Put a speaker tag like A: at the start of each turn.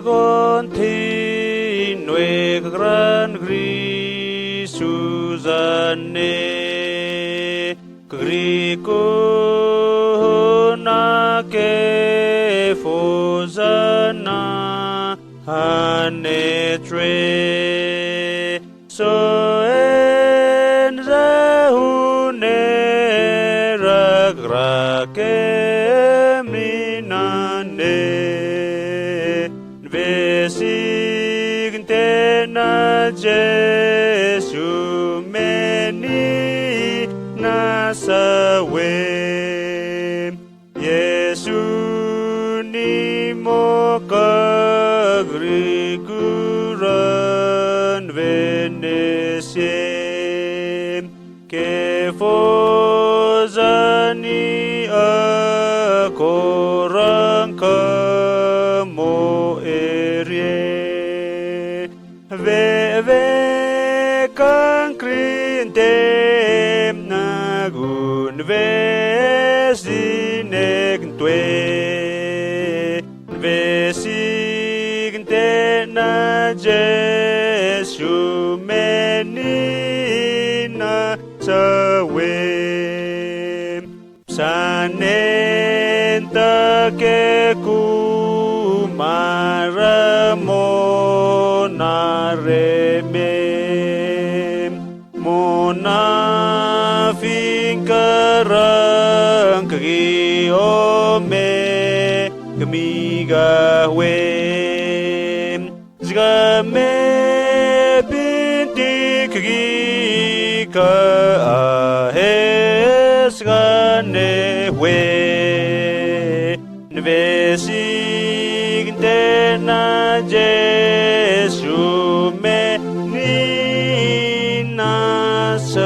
A: continue gran gris Suzanne Gricuna che fosana Hanetre so enza hunera grake minane vesigntena Jesu meni nasawe Yesu ni mokagri Venesie che fozani akorang kamo erie ve kang krintem nagun vesinek tue vesigte na Jesu menina sawe sanenta ke kumara reme mona finkarang kiome kamiga we zgame binti kika ahesgane we nvesigte na Jesu me nina sa